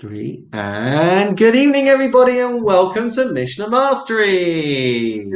Three. And good evening, everybody, and welcome to Mishnah Mastery.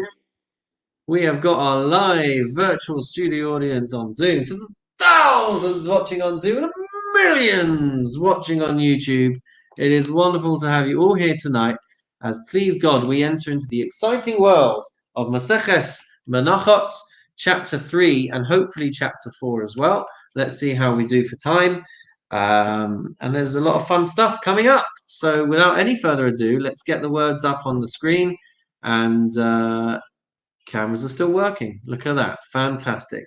We have got our live virtual studio audience on Zoom, to the thousands watching on Zoom, and the millions watching on YouTube. It is wonderful to have you all here tonight, as please God, we enter into the exciting world of Maseches Menachot, chapter 3, and hopefully chapter 4 as well. Let's see how we do for time. And there's a lot of fun stuff coming up. So without any further ado, let's get the words up on the screen. And cameras are still working. Look at that. Fantastic.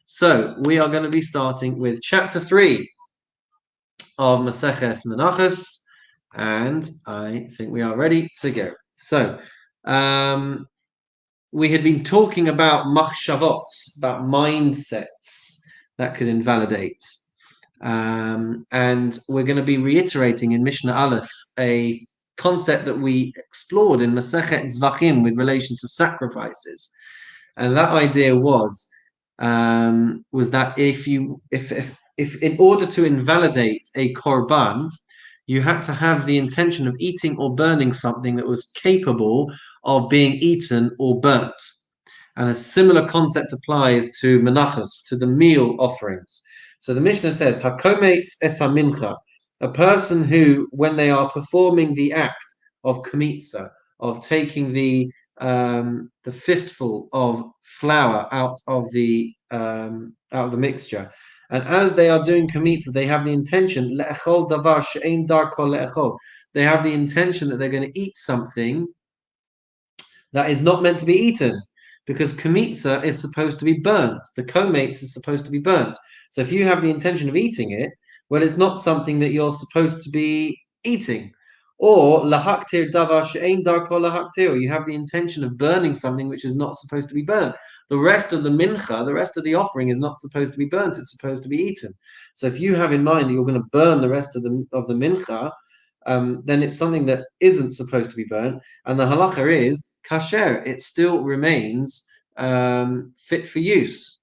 So we are going to be starting with chapter 3 of Maseches Menachos. And I think we are ready to go. So we had been talking about machshavot, about mindsets that could invalidate. And we're going to be reiterating in Mishnah Aleph a concept that we explored in Masechet Zvachim with relation to sacrifices, and that idea was that if in order to invalidate a korban, you had to have the intention of eating or burning something that was capable of being eaten or burnt. And a similar concept applies to menachos, to the meal offerings. So the Mishnah says, "Hakometz es hamincha," a person who, when they are performing the act of komitza, of taking the fistful of flour out of the mixture, and as they are doing komitza, they have the intention le'echol davar she'ein darko le'echol. They have the intention that they're going to eat something that is not meant to be eaten, because komitza is supposed to be burnt. The kometz is supposed to be burnt. So if you have the intention of eating it, well, it's not something that you're supposed to be eating. Or lahaktir davar she'ein darko lahaktir, you have the intention of burning something which is not supposed to be burnt. The rest of the mincha, the rest of the offering is not supposed to be burnt, it's supposed to be eaten. So if you have in mind that you're going to burn the rest of the mincha, then it's something that isn't supposed to be burnt. And the halacha is kasher, it still remains fit for use.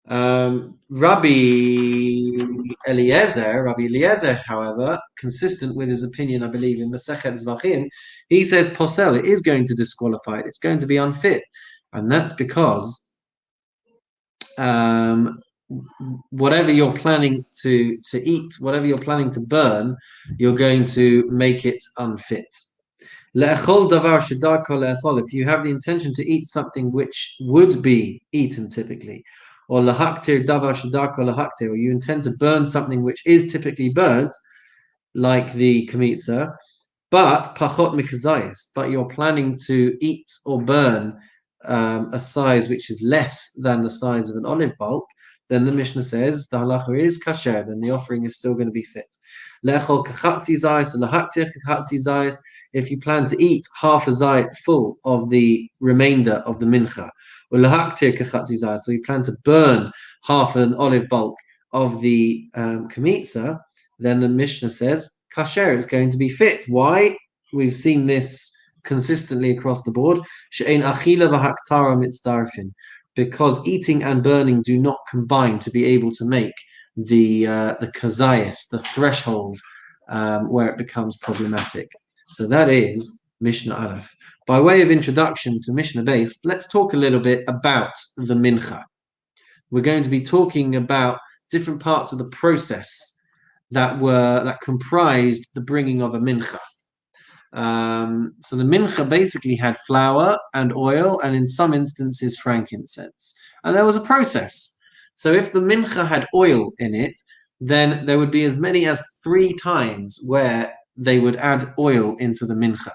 Rabbi Eliezer, however, consistent with his opinion, I believe, in Masechet Zvachim, he says posel, it is going to disqualify it, it's going to be unfit. And that's because whatever you're planning to eat, whatever you're planning to burn, you're going to make it unfit. Le'echol davar shedarko le'echol, if you have the intention to eat something which would be eaten typically, or lahaktir davar shedarko lahaktir, or you intend to burn something which is typically burnt, like the komitza, but pachot mikazayis, but you're planning to eat or burn a size which is less than the size of an olive bulk, then the Mishnah says the halacha is kasher, then the offering is still going to be fit. Le'echol kachatzi zayis, or lahaktir kachatzi zayis, if you plan to eat half a zayit full of the remainder of the mincha, or lahaktir kachatzi zayis, so you plan to burn half an olive bulk of the komitza, then the Mishnah says kasher is going to be fit. Why? We've seen this consistently across the board. She'ein achila v'haktara mitzdarfin, because eating and burning do not combine to be able to make the kazayis, the threshold where it becomes problematic. So that is Mishnah Aleph. By way of introduction to Mishnah Base, let's talk a little bit about the mincha. We're going to be talking about different parts of the process that comprised the bringing of a mincha. So the mincha basically had flour and oil, and in some instances frankincense. And there was a process. So if the mincha had oil in it, then there would be as many as 3 times where they would add oil into the mincha.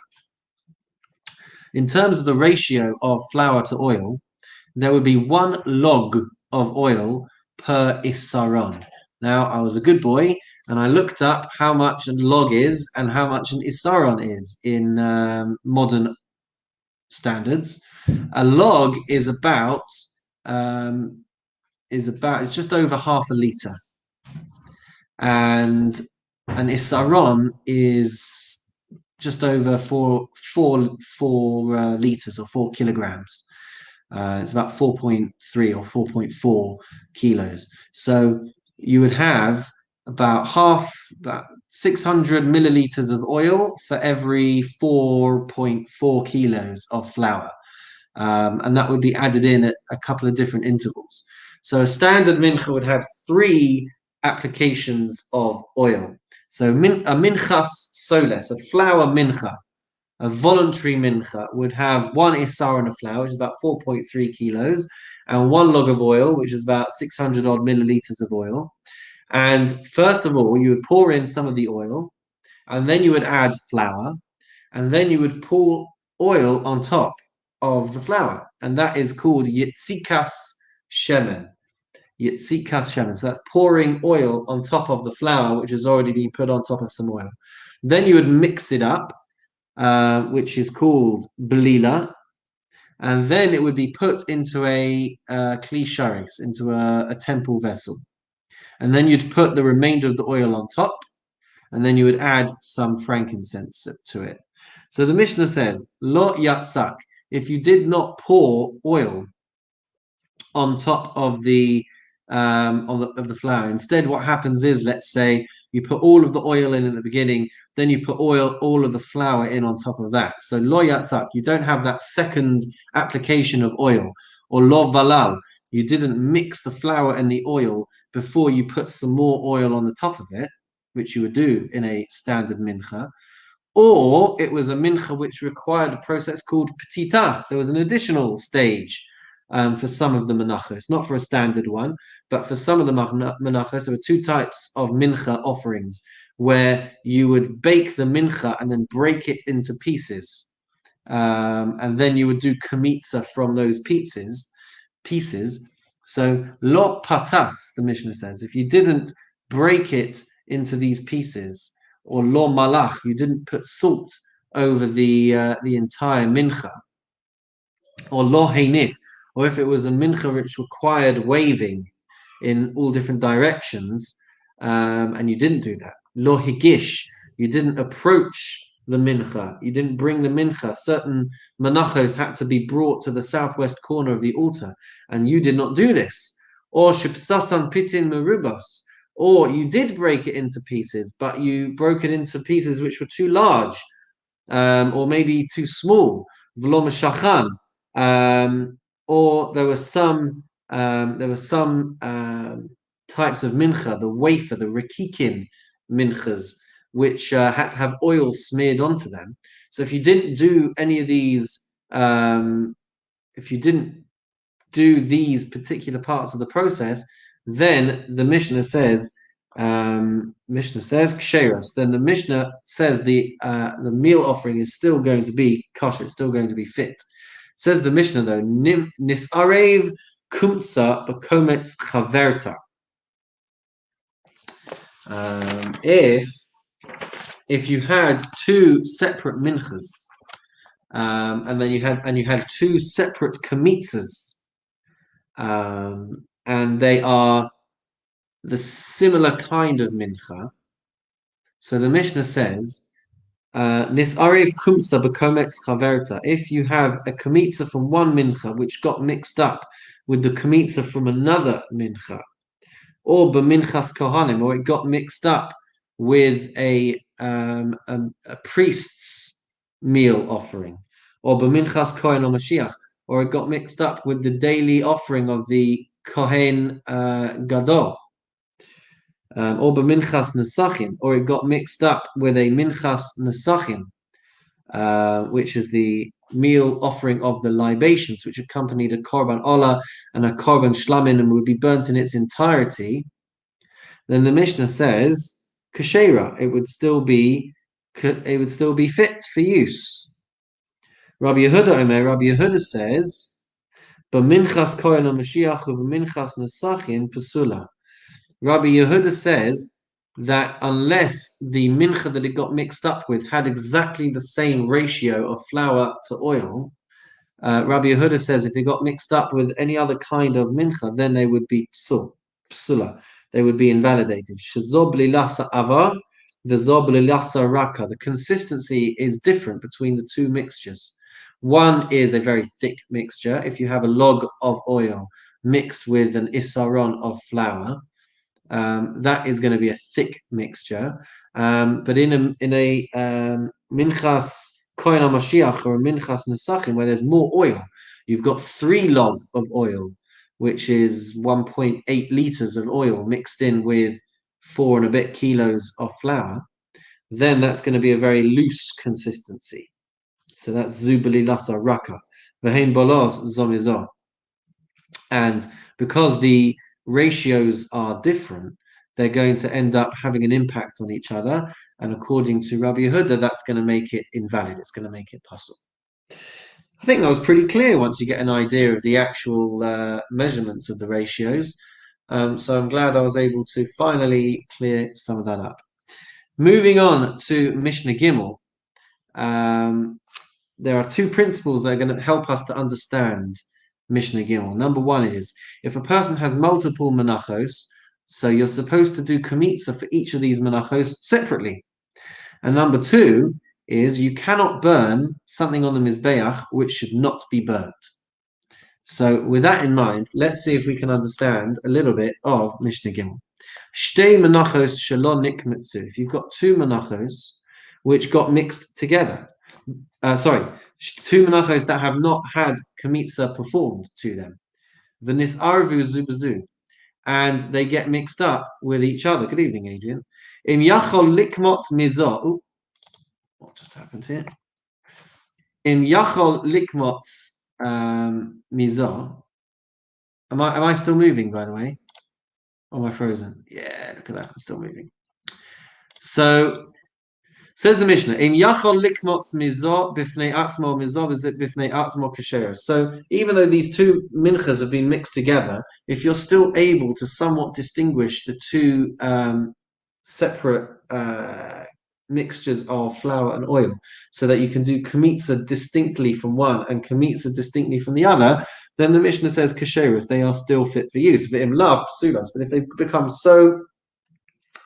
In terms of the ratio of flour to oil, there would be 1 log of oil per isaron. Now, I was a good boy, and I looked up how much a log is and how much an isaron is in modern standards. A log is it's just over half a liter, and an isaron is just over four liters, or 4 kilograms. It's about 4.3 or 4.4 kilos. So you would have about 600 milliliters of oil for every 4.4 kilos of flour. And that would be added in at a couple of different intervals. So a standard mincha would have 3 applications of oil. So a minchas soles, a flour mincha, a voluntary mincha, would have 1 isar in a flour, which is about 4.3 kilos, and 1 log of oil, which is about 600 odd milliliters of oil. And first of all, you would pour in some of the oil, and then you would add flour, and then you would pour oil on top of the flour, and that is called yitzikas shemen. Yitzikas shemen. So that's pouring oil on top of the flour, which has already been put on top of some oil. Then you would mix it up, which is called blila, and then it would be put into a kli sharis, into a temple vessel. And then you'd put the remainder of the oil on top, and then you would add some frankincense to it. So the Mishnah says, Lo yatzak, if you did not pour oil on top of the flour. Instead, what happens is, let's say you put all of the oil in at the beginning, then you put all of the flour in on top of that. So lo yatzak, you don't have that second application of oil. Or lo valal, you didn't mix the flour and the oil before you put some more oil on the top of it, which you would do in a standard mincha. Or it was a mincha which required a process called petita. There was an additional stage for some of the menachos, not for a standard one, but for some of the menachos. There were 2 types of mincha offerings where you would bake the mincha and then break it into pieces. And then you would do kamitza from those pieces. So lo patas, the Mishnah says, if you didn't break it into these pieces, or lo malach, you didn't put salt over the entire mincha, or lo heinif, or if it was a mincha which required waving in all different directions, and you didn't do that. Lo higish, you didn't approach the mincha, you didn't bring the mincha. Certain menachos had to be brought to the southwest corner of the altar, and you did not do this. Or shipsasan pitin merubos, or you did break it into pieces, but you broke it into pieces which were too large, or maybe too small. V'lo meshachan, or there were some types of mincha, the wafer, the rikikin minchas, which had to have oil smeared onto them. So if you didn't do any of these, if you didn't do these particular parts of the process, then the Mishnah says ksheros. Then the Mishnah says the meal offering is still going to be kosher, it's still going to be fit. Says the Mishnah though, nisarev kumtza b'kometz chaverta. If you had 2 separate minchas, and then you had 2 separate kamitzas, and they are the similar kind of mincha. So the Mishnah says, Nisarev kumtza b'kometz chaverta. If you have a kamitza from one mincha which got mixed up with the kamitza from another mincha, or b'minchas kohanim, or it got mixed up with a priest's meal offering, or b'minchas kohen or Mashiach, or it got mixed up with the daily offering of the kohen gadol, or b'minchas nesachim, or it got mixed up with a minchas nesachim, which is the meal offering of the libations, which accompanied a korban olah and a korban shlamim and would be burnt in its entirety. Then the Mishnah says kashera, it would still be fit for use. Rabbi Yehuda says, b'minchas kohen Mashiach u'b'minchas nesachim pesula. Rabbi Yehuda says that unless the mincha that it got mixed up with had exactly the same ratio of flour to oil, Rabbi Yehuda says if it got mixed up with any other kind of mincha, then they would be psula. They would be invalidated. Shezob lilasa ava, the zob lilasa raka. The consistency is different between the 2 mixtures. One is a very thick mixture. If you have a log of oil mixed with an isaron of flour, that is going to be a thick mixture. But in a minchas kohen mashiach or a minchas nesachim where there's more oil, you've got 3 log of oil, which is 1.8 liters of oil mixed in with 4 and a bit kilos of flour. Then that's going to be a very loose consistency. So that's zubali lasa raka, v'hein bolos zomizah. And because the ratios are different, they're going to end up having an impact on each other. And according to Rabbi Yehuda, that's going to make it invalid. It's going to make it puzzle. I think that was pretty clear once you get an idea of the actual measurements of the ratios. So I'm glad I was able to finally clear some of that up. Moving on to Mishnah Gimel, there are 2 principles that are going to help us to understand Mishnah Gimel. Number 1 is, if a person has multiple menachos, so you're supposed to do komitza for each of these menachos separately. And number 2 is, you cannot burn something on the mizbeach which should not be burnt. So with that in mind, let's see if we can understand a little bit of Mishnah Gimel. Shtei menachos shelo nikmetzu. If you've got 2 menachos which got mixed together, 2 menachos that have not had komitza performed to them, v'nis arvu zubazu, and they get mixed up with each other. Good evening, Adrian. Im yachol likmot mizah. What just happened here? Im yachol likmot mizah. Am I still moving, by the way? Or am I frozen? Yeah, look at that. I'm still moving. So says the Mishnah, Im yachol likmot mizah bifnei atzmo mizah v'zit bifnei atzmo kasher. So even though these 2 minchas have been mixed together, if you're still able to somewhat distinguish the 2 separate mixtures of flour and oil, so that you can do komitza distinctly from one and komitza distinctly from the other, then the Mishnah says kasherus, they are still fit for use. V'im lav psulas, but if they become so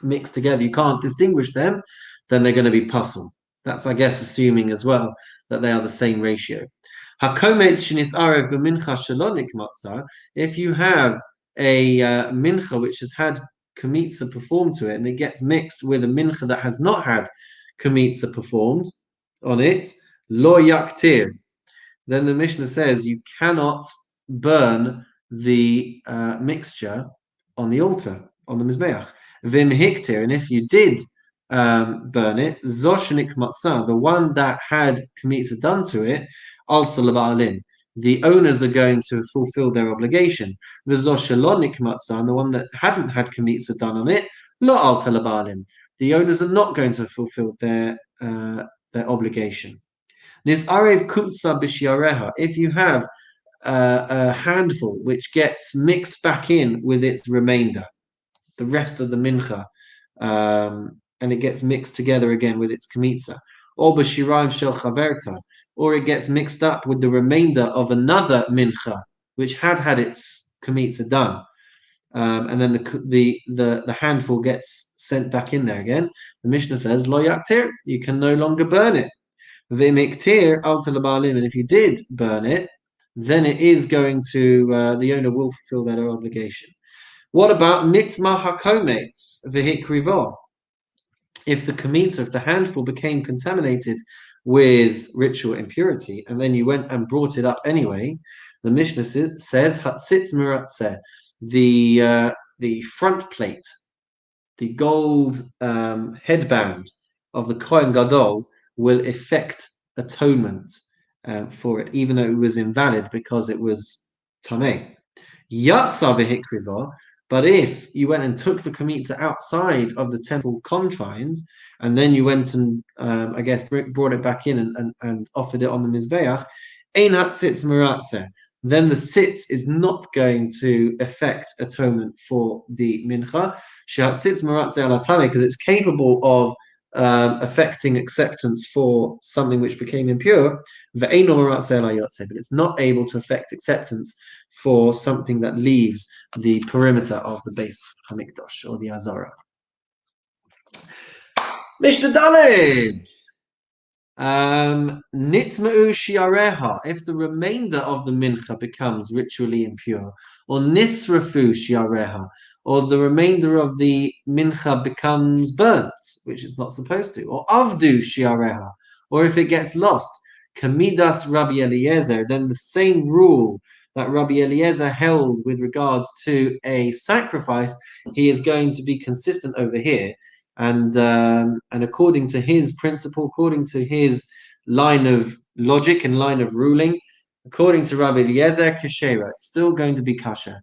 mixed together you can't distinguish them, then they're going to be puzzle. That's, I guess, assuming as well that they are the same ratio. If you have a mincha which has had komitza performed to it, and it gets mixed with a mincha that has not had komitza performed on it, lo yaktir, then the Mishnah says you cannot burn the mixture on the altar, on the mizbeach. Vim hiktir, and if you did burn it, zoshenik matzah, the one that had komitza done to it, also levalim, the owners are going to fulfill their obligation. The zoshelonik matzah, and the one that hadn't had komitza done on it, lo alta levalim, the owners are not going to fulfill their obligation. Nis arev kumtza b'shiareha, if you have a handful which gets mixed back in with its remainder, the rest of the mincha, and it gets mixed together again with its komitza, or b'shiraim shel chaverta, or it gets mixed up with the remainder of another mincha which had its komitza done, and then the handful gets sent back in there again. The Mishnah says lo yaktir, you can no longer burn it. V'imiktir alta lebalim, and if you did burn it, then it is going to the owner will fulfill their obligation. What about mitma hakometz v'hikrivo? If the komitza, if the handful became contaminated with ritual impurity, and then you went and brought it up anyway, the Mishnah says hatzitz miratzeh, the front plate, the gold headband of the Kohen Gadol will effect atonement for it, even though it was invalid because it was tameh. Yatsa v'hikriva, but if you went and took the komitza outside of the temple confines, and then you went and I guess brought it back in and offered it on the mizbeach, ein hatzitz meratzeh, then the tzitz is not going to affect atonement for the mincha. Shehatzitz meratzeh ala tameh, because it's capable of affecting acceptance for something which became impure, but it's not able to affect acceptance for something that leaves the perimeter of the base Hamikdash or the Azara. Mishnah Daled. Nitma'u shiareha, if the remainder of the mincha becomes ritually impure, or nisrafu shiareha, or the remainder of the mincha becomes burnt, which it's not supposed to, or avdu shiareha, or if it gets lost, kamidas Rabbi Eliezer, then the same rule that Rabbi Eliezer held with regards to a sacrifice, he is going to be consistent over here, and according to his principle, according to his line of logic and line of ruling, according to Rabbi Eliezer, kashera, it's still going to be kasher,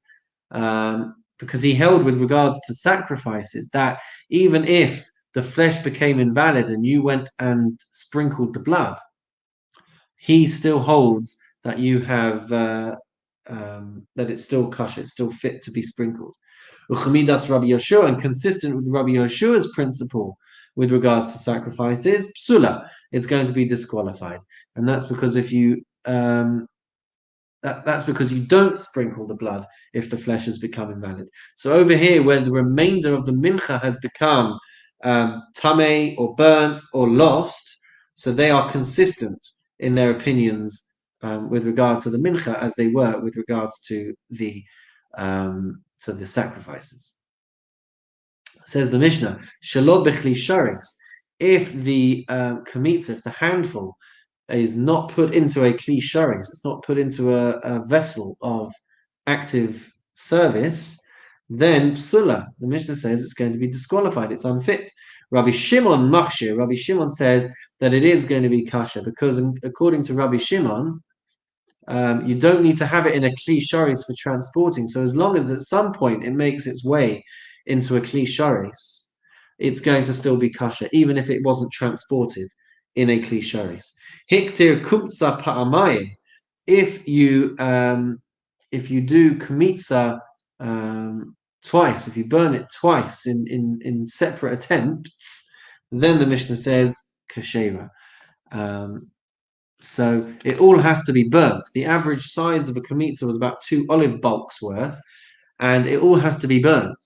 because he held with regards to sacrifices that even if the flesh became invalid and you went and sprinkled the blood, he still holds that you have that it's still kosher, it's still fit to be sprinkled. Uchamidas Rabbi Yeshua, and consistent with Rabbi Yeshua's principle with regards to sacrifices, psula is going to be disqualified, and that's because if you that's because you don't sprinkle the blood if the flesh has become invalid. So over here, where the remainder of the mincha has become tameh or burnt or lost, so they are consistent in their opinions with regard to the mincha as they were with regards to the sacrifices. Says the Mishnah, Shelo bechli sharis, if the kamitza, if the handful is not put into a kli sharis, it's not put into a vessel of active service, then psula, the Mishnah says it's going to be disqualified, it's unfit. Rabbi Shimon machshir, Rabbi Shimon says that it is going to be kasher, because according to Rabbi Shimon, you don't need to have it in a kli sharis for transporting. So as long as at some point it makes its way into a kli sharis, it's going to still be kasher, even if it wasn't transported in a kli sharis. Hiktir kumtza pa'amayim. If you do kumitza twice, if you burn it twice in separate attempts, then the Mishnah says kashera. So it all has to be burnt. The average size of a kamitza was about 2 olive bulks worth, and it all has to be burnt.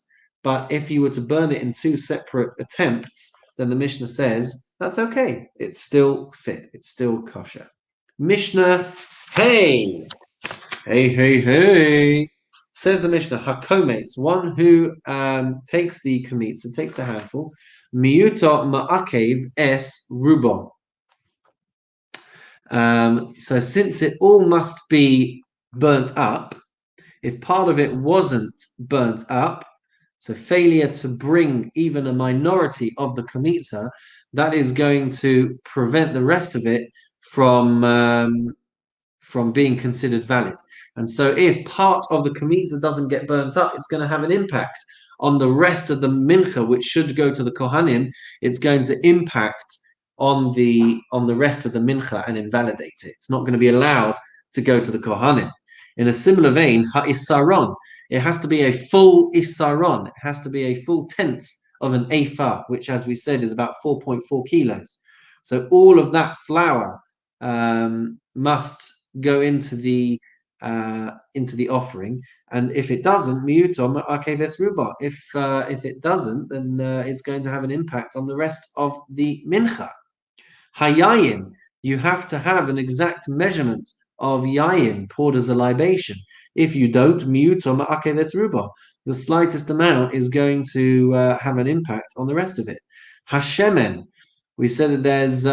But if you were to burn it in 2 separate attempts, then the Mishnah says that's okay. It's still fit. It's still kosher. Mishnah, hey, says the Mishnah, hakometz, one who takes the kamitza, takes the handful, miyuta ma'akev es rubo. So since it all must be burnt up, if part of it wasn't burnt up, so failure to bring even a minority of the kamitza, that is going to prevent the rest of it from being considered valid. And so if part of the kamitza doesn't get burnt up, it's going to have an impact on the rest of the mincha, which should go to the kohanim. It's going to impact on the rest of the mincha and invalidate it. It's not going to be allowed to go to the kohanim. In a similar vein, ha-isaron, it has to be a full isaron. It has to be a full tenth of an ephah, which, as we said, is about 4.4 kilos. So all of that flour must go into the offering, and if it doesn't, miyutom akeves ruba. If it doesn't, then it's going to have an impact on the rest of the mincha. Hayayin, you have to have an exact measurement of yayin poured as a libation. If you don't, miyutom akeves ruba, the slightest amount is going to have an impact on the rest of it. Hashemen, we said that there's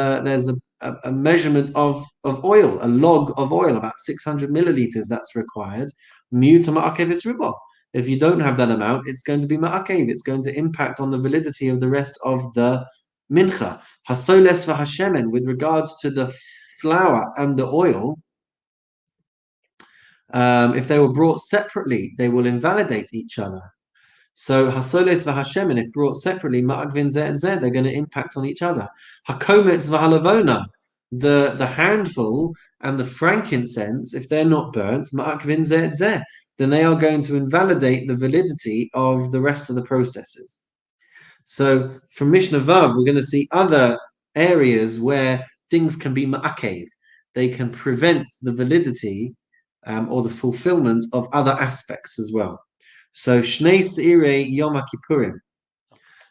a measurement of oil, a log of oil, about 600 milliliters that's required. Miyutom akeves ruba. If you don't have that amount, it's going to be ma'akev. It's going to impact on the validity of the rest of the mincha. Hasoles v'hashemen, with regards to the flour and the oil, if they were brought separately, they will invalidate each other. So hasoles v'hashemen, if brought separately, ma'agvin zeh and zeh, they're going to impact on each other. Hakometz v'halavona, the handful and the frankincense, if they're not burnt, ma'agvin zeh and zeh, then they are going to invalidate the validity of the rest of the processes. So from Mishnah Vav, we're going to see other areas where things can be ma'akev. They can prevent the validity or the fulfillment of other aspects as well. So Shnei Seirei Yom Kippurim.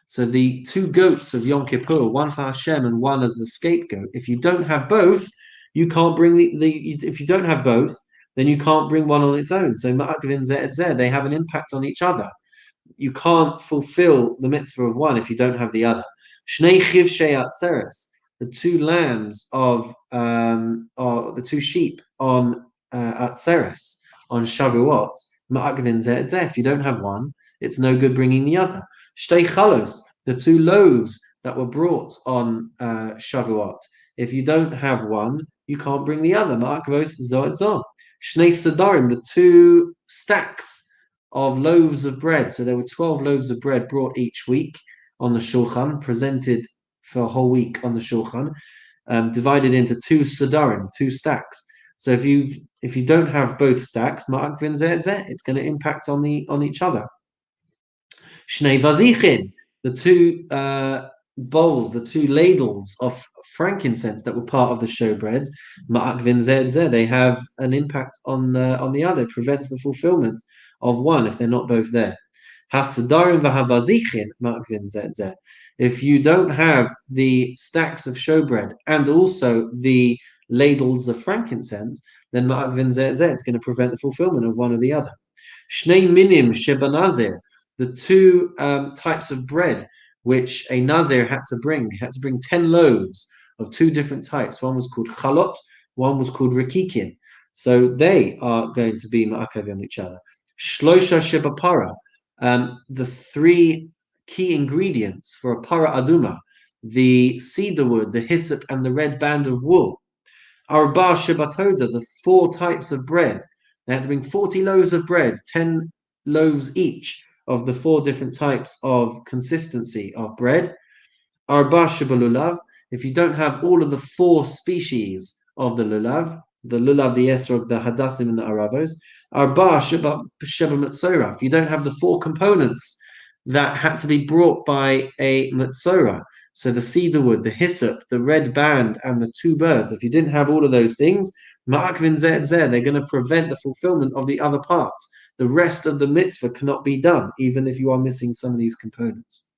So the 2 goats of Yom Kippur, one for Hashem and one as the scapegoat. If you don't have both, you can't bring if you don't have both, then you can't bring one on its own. So Ma'akvin Zeh, they have an impact on each other. you can't fulfill the mitzvah of one if you don't have the other. Shnei chivshei atzeres, the two lambs of or the two sheep on atzeres on Shavuot. Ma'akvin zeh zeh. If you don't have one, it's no good bringing the other. Shtei chalos, the two loaves that were brought on Shavuot. If you don't have one, you can't bring the other. Ma'akvos zod zod. Shnei sadarim, the two stacks of loaves of bread. So there were 12 loaves of bread brought each week on the shulchan, presented for a whole week on the shulchan, divided into two sadarim, two stacks. So if you don't have both stacks, it's going to impact on each other. Shnei vazichin, the two bowls, the two ladles of frankincense that were part of the showbreads, they have an impact on the other. It prevents the fulfillment of one if they're not both there. If you don't have the stacks of showbread and also the ladles of frankincense, then it's going to prevent the fulfillment of one or the other. Shnei minim shebanazir, the two types of bread which a nazir had to bring 10 loaves of two different types. One was called chalot, one was called rikikin. So they are going to be ma'akav on each other. Shlosha shebapara, the three key ingredients for a para aduma, the cedar wood, the hyssop, and the red band of wool. Arba shebatoda, the four types of bread. They had to bring 40 loaves of bread, 10 loaves each of the four different types of consistency of bread. Arba shebalulav, if you don't have all of the four species of the lulav, the esrog, the hadassim, and the arabos. Arba sheba metzora, if you don't have the four components that had to be brought by a metzora, so the cedar wood, the hyssop, the red band, and the two birds, if you didn't have all of those things, ma'akvin zeh, they're going to prevent the fulfillment of the other parts. The rest of the mitzvah cannot be done, even if you are missing some of these components.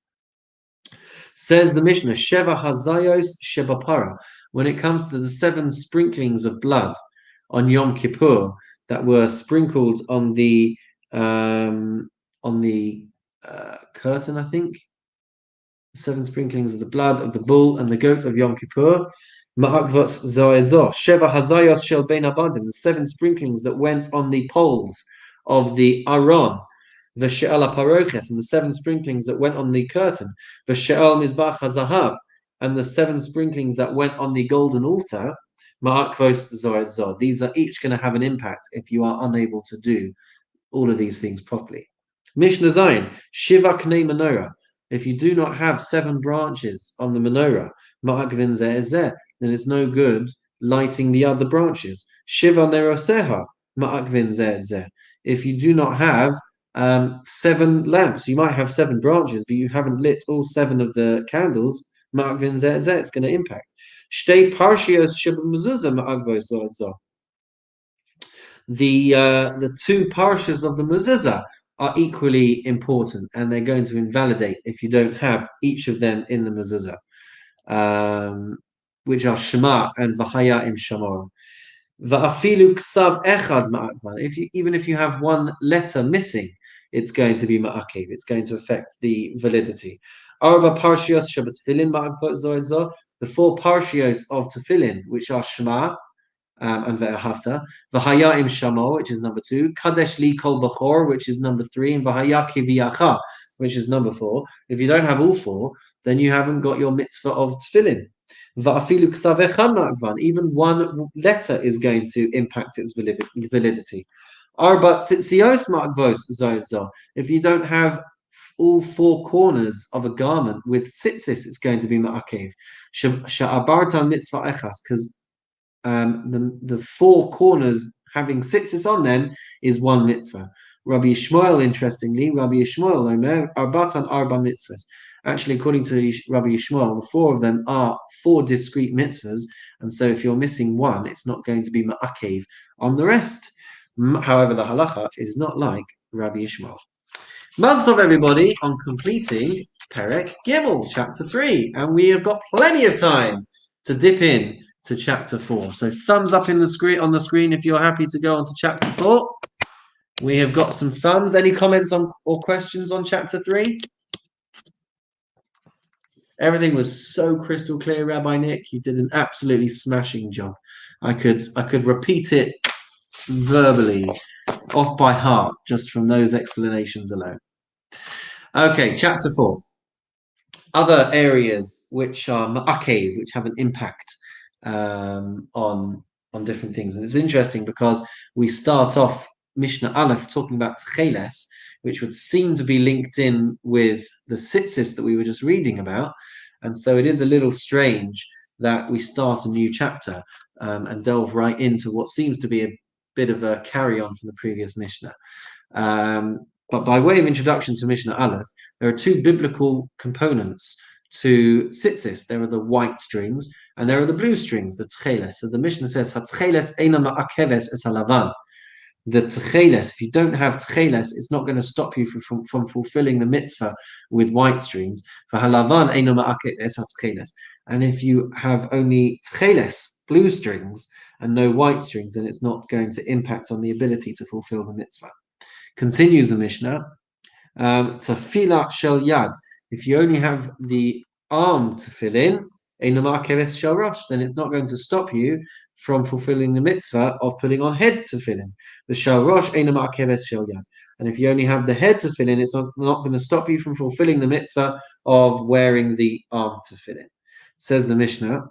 Says the Mishnah, Sheva Hazayos Sheba Para, when it comes to the 7 sprinklings of blood on Yom Kippur that were sprinkled on the curtain, I think. 7 sprinklings of the blood of the bull and the goat of Yom Kippur. Ma'akvos zoezo. Sheva Hazayos Shel Bein Abadim, the 7 sprinklings that went on the poles of the Aron. The She'al HaParoches, and the 7 sprinklings that went on the curtain, the She'al Mizbach HaZahav, and the 7 sprinklings that went on the golden altar, Ma'akvos Zoetzod. These are each going to have an impact if you are unable to do all of these things properly. Mishnah Zayin, Shiva Knei Menorah. If you do not have 7 branches on the menorah, Ma'akvin Ze'ezeh, then it's no good lighting the other branches. Shiva Neroseha, Ma'akvin Ze'ezeh. If you do not have 7 lamps, you might have 7 branches, but you haven't lit all 7 of the candles, Ma'akvin Zeh, it's going to impact. Shtei parshios sheba mezuzah ma'akvos zeh. The 2 parshas of the mezuzah are equally important, and they're going to invalidate if you don't have each of them in the mezuzah, which are Shema and V'haya im Shamor. Va'afilu ksav echad ma'akvan. Even if you have one letter missing, it's going to be ma'akev. It's going to affect the validity. Arba parshios shabat tefillin ma'akvot zoezo. The 4 parshios of tefillin, which are Shema and Ve'ahavta. V'haya im Shamo, which is number 2. Kadesh li kol bachor, which is number 3. And V'haya kiviyacha, which is number 4. If you don't have all 4, then you haven't got your mitzvah of tefillin. Even one letter is going to impact its validity. If you don't have all 4 corners of a garment with tzitzis, it's going to be ma'akev. Because the 4 corners having tzitzis on them is one mitzvah. Rabbi Yishmael, interestingly, Rabbi Yishmael, Omer, arbatan arba mitzvahs. Actually, according to Rabbi Yishmael, the 4 of them are 4 discrete mitzvahs, and so if you're missing one, it's not going to be ma'akev on the rest. However, the halacha is not like Rabbi Yishmael. Mazel tov, everybody, on completing Perek Gimel, chapter 3, and we have got plenty of time to dip in to chapter 4. So thumbs up on the screen if you're happy to go on to chapter 4. We have got some thumbs. Any comments on or questions on chapter 3? Everything was so crystal clear, Rabbi Nick. You did an absolutely smashing job. I could repeat it verbally off by heart just from those explanations alone. Okay, chapter 4. Other areas which are ma'akev, which have an impact on different things. And it's interesting because we start off Mishnah Aleph talking about tcheles, which would seem to be linked in with the tzitzis that we were just reading about. And so it is a little strange that we start a new chapter and delve right into what seems to be a bit of a carry-on from the previous Mishnah. But by way of introduction to Mishnah Aleph, there are two biblical components to tzitzis. There are the white strings and there are the blue strings, the tcheles. So the Mishnah says, "Hatcheles eina ma'akeves es halavan." The tcheles, if you don't have tcheles, it's not going to stop you from fulfilling the mitzvah with white strings. For halavan eina ma'akeves hatcheles. And if you have only tcheles, blue strings, and no white strings, then it's not going to impact on the ability to fulfill the mitzvah. Continues the Mishnah, tefillah shel yad. If you only have the arm to fill in, then it's not going to stop you from fulfilling the mitzvah of putting on head to fill in. The shel rosh shel yad. And if you only have the head to fill in, it's not going to stop you from fulfilling the mitzvah of wearing the arm to fill in. Says the Mishnah,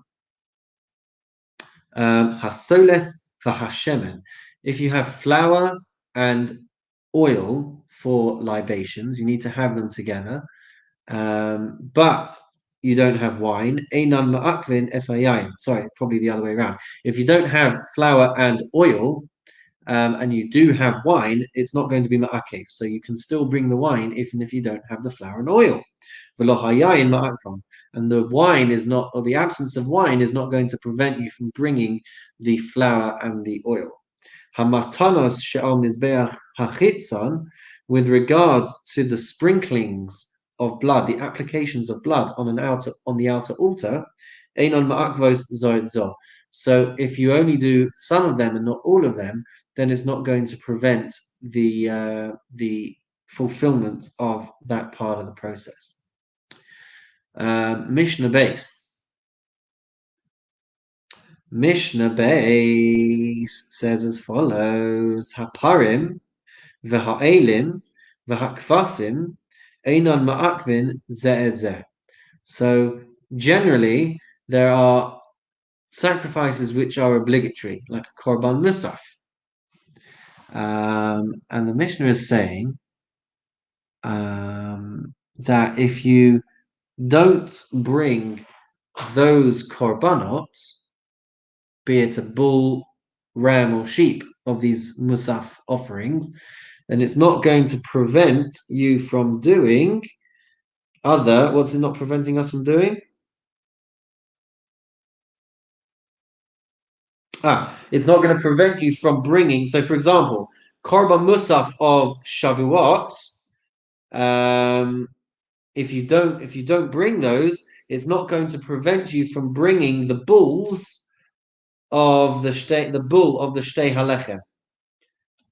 hasoles v'hashemen. If you have flour and oil for libations, you need to have them together, but you don't have wine. Einan ma'akvin esayayin. Sorry, probably the other way around. If you don't have flour and oil, and you do have wine, it's not going to be ma'akev. So you can still bring the wine even if you don't have the flour and oil. And the wine is not, or the absence of wine is not going to prevent you from bringing the flour and the oil. Hamatanos she'al mizbeach hachitzon, with regards to the sprinklings of blood, the applications of blood on the outer altar, einon ma'akvos zoitzor. So if you only do some of them and not all of them, then it's not going to prevent the fulfillment of that part of the process. Mishnah base. Mishnah base says as follows: Haparim v'ha'elim v'ha'kvasim einon ma'akvin ze'ezeh. So generally, there are sacrifices which are obligatory, like a korban musaf. And the Mishnah is saying that if you don't bring those korbanot, be it a bull, ram, or sheep of these musaf offerings, then it's not going to prevent you from doing what's it not preventing us from doing? It's not going to prevent you from bringing. So, for example, korban musaf of Shavuot. If you don't bring those, it's not going to prevent you from bringing the bulls of the bull of the shtei halechem,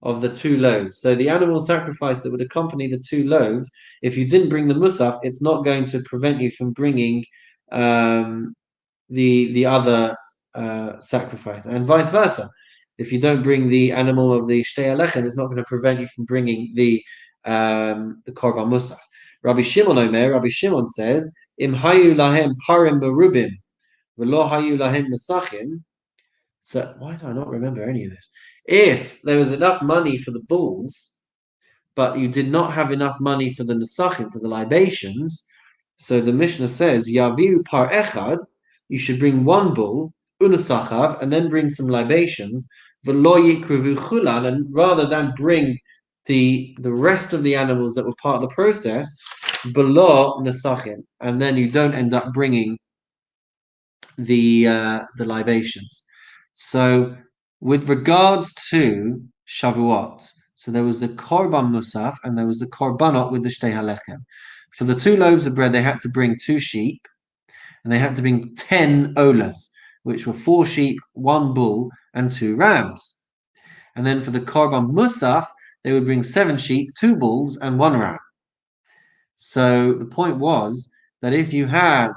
of the 2 loaves. So the animal sacrifice that would accompany the 2 loaves, if you didn't bring the musaf, it's not going to prevent you from bringing the other sacrifice, and vice versa. If you don't bring the animal of the shtei halechem, it's not going to prevent you from bringing the korban musaf. Rabbi Shimon says, Im hayu lahem parim berubim, v'lo hayu lahem nesachim. So why do I not remember any of this? If there was enough money for the bulls, but you did not have enough money for the nesachim, for the libations, so the Mishnah says, Yaviu par echad, you should bring 1 bull, unasachav, and then bring some libations, v'lo yikruvu chulan, and rather than bring the rest of the animals that were part of the process, below nesachim, and then you don't end up bringing the libations. So with regards to Shavuot, so there was the korban musaf and there was the korbanot with the shtei halechem. For the 2 loaves of bread, they had to bring 2 sheep, and they had to bring 10 olas, which were 4 sheep, 1 bull, and 2 rams. And then for the korban musaf, they would bring 7 sheep, 2 bulls, and 1 ram. So the point was that if you have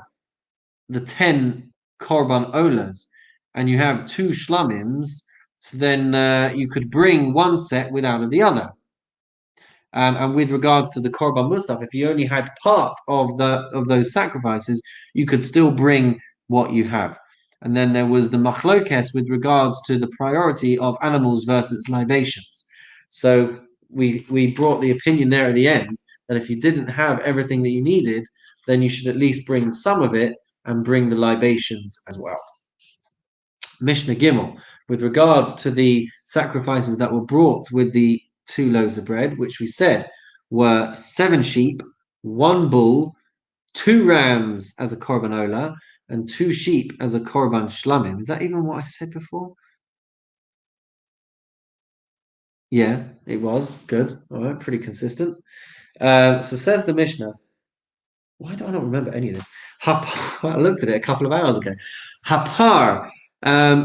the 10 korban olas and you have 2 shlamims, so then you could bring one set without the other. And with regards to the korban musaf, if you only had part of those sacrifices, you could still bring what you have. And then there was the machlokes with regards to the priority of animals versus libations. So we brought the opinion there at the end that if you didn't have everything that you needed, then you should at least bring some of it and bring the libations as well. Mishnah Gimel, with regards to the sacrifices that were brought with the 2 loaves of bread, which we said were 7 sheep, 1 bull, 2 rams as a korban ola, and 2 sheep as a korban shlamim. Is that even what I said before? Yeah, it was. Good. All right, pretty consistent. So says the Mishnah. Why do I not remember any of this? Hapar, I looked at it a couple of hours ago. Hapar,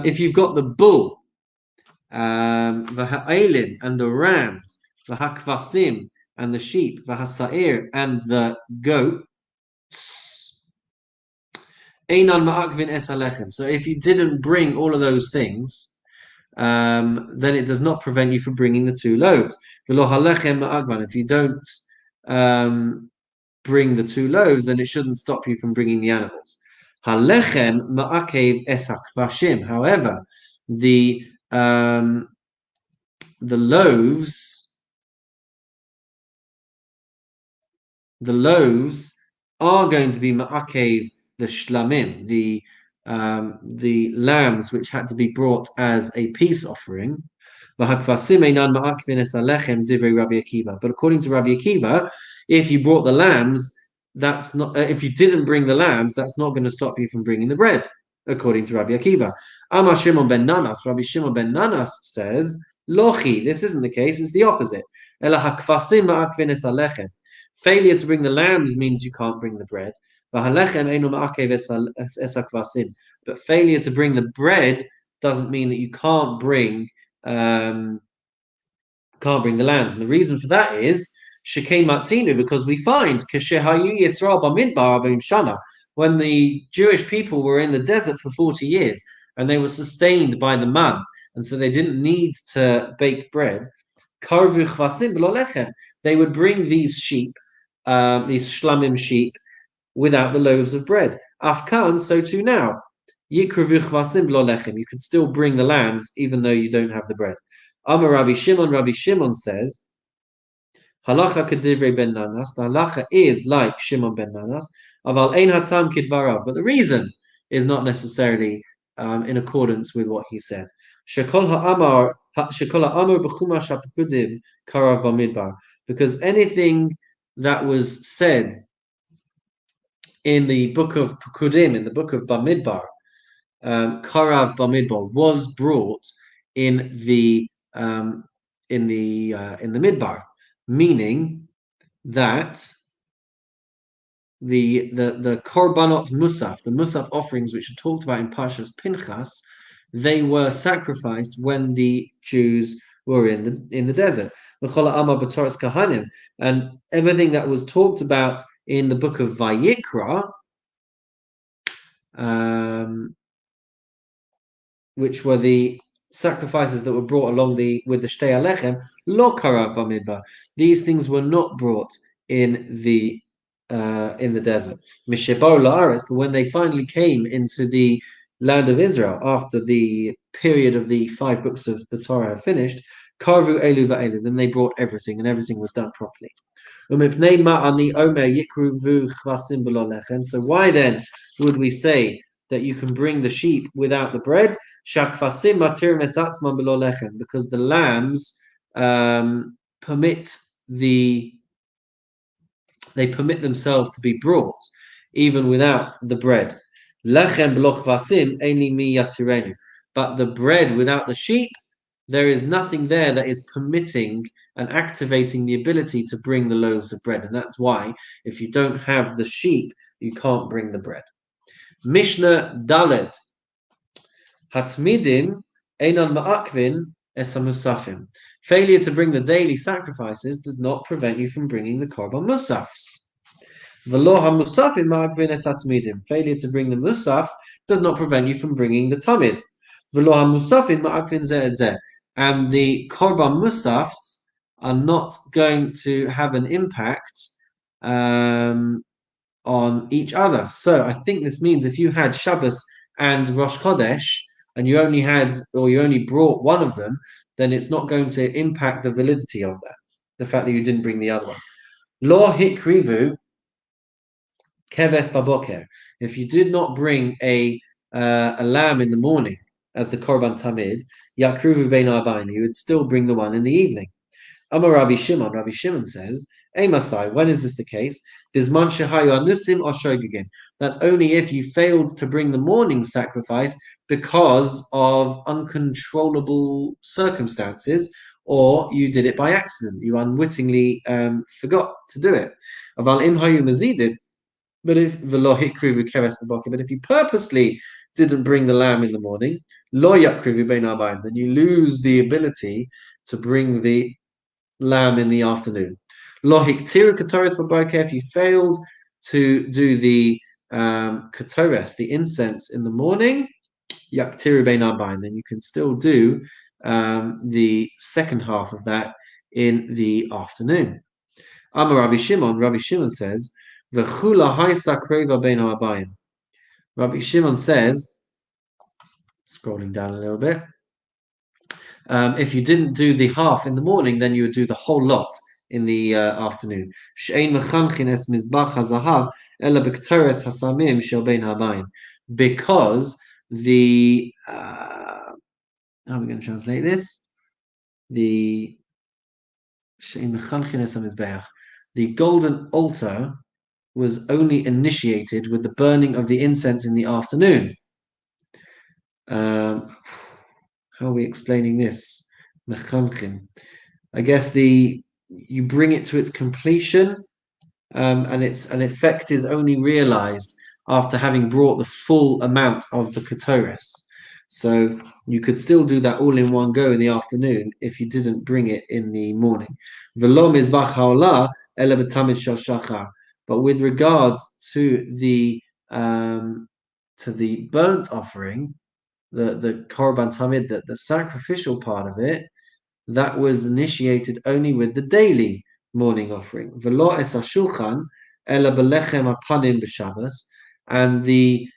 if you've got the bull, V'ha'elim and the rams, v'ha'kvasim and the sheep, v'ha'sa'ir and the goats. Einan ma'akvin es halechem. So if you didn't bring all of those things, then it does not prevent you from bringing the 2 loaves. V'lo halechem ma'akvan. If you don't bring the 2 loaves, then it shouldn't stop you from bringing the animals. Halechem ma'akev es ha'kvashim. However, the loaves are going to be ma'akev the shlamim, the lambs which had to be brought as a peace offering. But according to Rabbi Akiva, if you brought the lambs, that's not. If you didn't bring the lambs, that's not going to stop you from bringing the bread. According to Rabbi Akiva, Amar Shimon ben Nanas, Rabbi Shimon ben Nanas says, Lochi, this isn't the case, it's the opposite. Failure to bring the lambs means you can't bring the bread. But failure to bring the bread doesn't mean that you can't bring the lambs. And the reason for that is Shekei Matzinu, because we find when the Jewish people were in the desert for 40 years and they were sustained by the man, and so they didn't need to bake bread. They would bring these sheep, these shlamim sheep, without the loaves of bread. Afkan, so too now. You could still bring the lambs even though you don't have the bread. Amar Rabbi Shimon says, Halacha kedivrei ben Nanas. The halacha is like Shimon ben Nanas. Aval ein hatam kidvarav. But the reason is not necessarily in accordance with what he said. Shekol ha'amar b'chumash ha'pekudim karav b'midbar. Because anything that was said in the book of Pekudim, in the book of Bamidbar, Karav Bamidbar was brought in the Midbar, meaning that the Korbanot Musaf, the Musaf offerings which are talked about in Parshas Pinchas, they were sacrificed when the Jews were in the desert. And everything that was talked about in the book of Vayikra, which were the sacrifices that were brought along with the Shtei Alechem, lo karav bamidbar. These things were not brought in the desert. Mishebo la'aretz, but when they finally came into the land of Israel after the period of the 5 books of the Torah had finished, karvu elu va'elu, then they brought everything, and everything was done properly. So why then would we say that you can bring the sheep without the bread? Because the lambs permit themselves to be brought even without the bread. But the bread without the sheep, there is nothing there that is permitting and activating the ability to bring the loaves of bread. And that's why, if you don't have the sheep, you can't bring the bread. Mishnah Dalet. Hatmidin Einan Ma'akvin esa musafim. Failure to bring the daily sacrifices does not prevent you from bringing the korban musafs. V'lo ha-musafim ma'agvin es hatmidim. Failure to bring the musaf does not prevent you from bringing the tamid. V'lo ha-musafim ma'agvin zeh. And the korban musafs are not going to have an impact on each other. So I think this means if you had Shabbos and Rosh Chodesh, and you only brought one of them, then it's not going to impact the validity of that. The fact that you didn't bring the other one. Lo hikrivu keves baboker. If you did not bring a lamb in the morning as the korban tamid, yakruvu bein arbain, you would still bring the one in the evening. Amar Rabbi Shimon. Rabbi Shimon says, Masai, when is this the case? Bisman shehayu anusim or shogegin. That's only if you failed to bring the morning sacrifice because of uncontrollable circumstances, or you did it by accident. You unwittingly forgot to do it. Aval im hayu mazidid. But if you purposely didn't bring the lamb in the morning, then you lose the ability to bring the lamb in the afternoon. If you failed to do the ketores, the incense in the morning, then you can still do the second half of that in the afternoon. Amar Rabbi Shimon says, Rabbi Shimon says, scrolling down a little bit, if you didn't do the half in the morning, then you would do the whole lot in the afternoon. Because the how are we going to translate this? The golden altar was only initiated with the burning of the incense in the afternoon. How are we explaining this? I guess you bring it to its completion, and an effect is only realized after having brought the full amount of the ketores. So you could still do that all in one go in the afternoon if you didn't bring it in the morning. But with regards to the burnt offering, the korban tamid, the sacrificial part of it, that was initiated only with the daily morning offering. V'lo es hashulchan ela belechem hapanim b'Shabbos, and the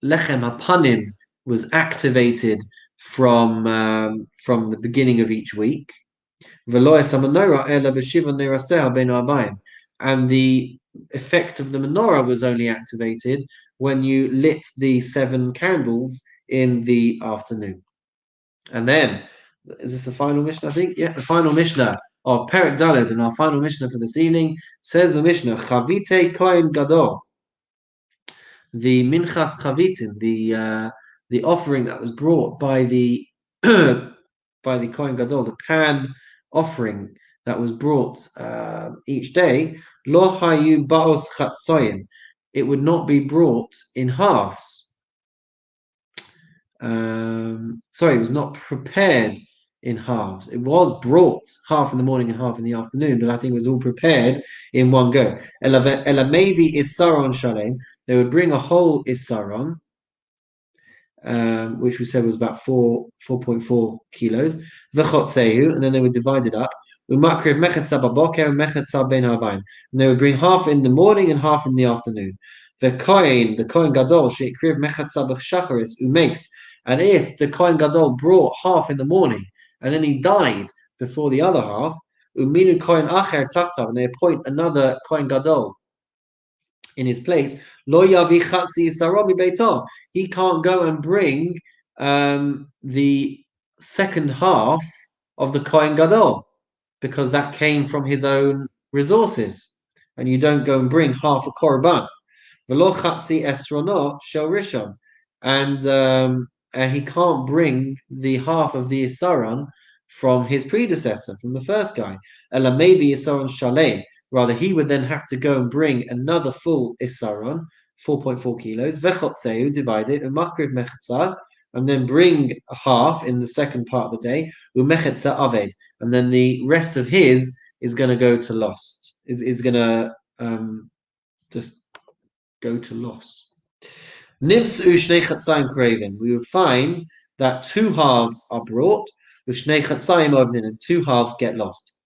lechem hapanim was activated from the beginning of each week. V'lo es hamenorah ela b'shiva neraseha bein ha'arbaim, and the effect of the menorah was only activated when you lit the 7 candles in the afternoon. And then, is this the final Mishnah, I think? Yeah, the final Mishnah of Perek Daled, and our final Mishnah for this evening, says the Mishnah, Chavite Kohen Gadol, the Minchas Chavitim, the offering that was brought by the Kohen Gadol, the pan offering that was brought each day, Lo Hayu Baos Chatsoyim, it would not be brought in halves. It was not prepared in halves. It was brought half in the morning and half in the afternoon, but I think it was all prepared in one go. Ela maybe isaron shalem. They would bring a whole isaron, which we said was about 4.4 kilos. V'chotzehu, and then they would divide it up. Umakriv mechetza baboker mechetza ben harbaim, and they would bring half in the morning and half in the afternoon. The Kohen Gadol sheikriv mechetza b'shacharis umeis. And if the Kohen Gadol brought half in the morning and then he died before the other half, uminu Kohen acher tachtav, and they appoint another Kohen Gadol in his place, lo yavi chatzi isaron mibeito, he can't go and bring the second half of the Kohen Gadol because that came from his own resources, and you don't go and bring half a korban. V'lo chatzi esronot shel rishon, and he can't bring the half of the Isaron from his predecessor, from the first guy. Ela maybe Isaron Shalem. Rather, he would then have to go and bring another full Isaron, 4.4 kilos, Vechotzeu, divide it, Umakriv Mechatza, and then bring half in the second part of the day, umechetza aved, and then the rest of his is going to go to lost. Is going to just go to loss. Nimtzu shnei chatzayim kreivin. We would find that 2 halves are brought, ushnei chatzayim ovnin, and 2 halves get lost.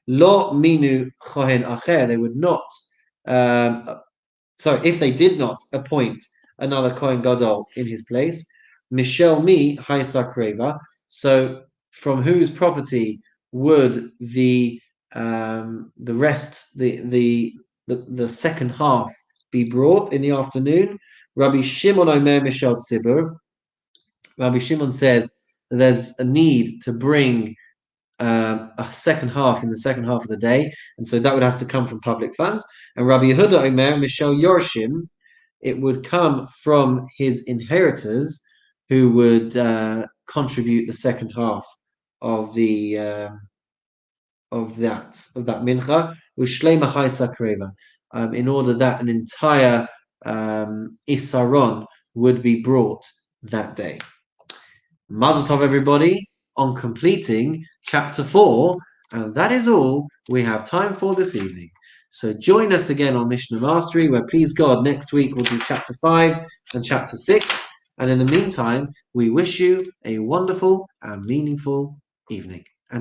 Lo minu chohen acher. They would not. If they did not appoint another Kohen Gadol in his place, Mishel mi haisa kreva. So from whose property would the rest, the second half be brought in the afternoon? Rabbi Shimon Omer Mishel Tzibur. Rabbi Shimon says there's a need to bring a second half in the second half of the day, and so that would have to come from public funds. And Rabbi Yehuda Omer Mishel Yorshim, it would come from his inheritors who would contribute the second half of the of that mincha, u'shleima haisa kareva, in order that an entire isaron would be brought that day. Mazel tov, everybody, on completing chapter 4, and that is all we have time for this evening. So join us again on Mishnah Mastery, where, please God, next week we'll do chapter 5 and chapter 6. And in the meantime, we wish you a wonderful and meaningful evening.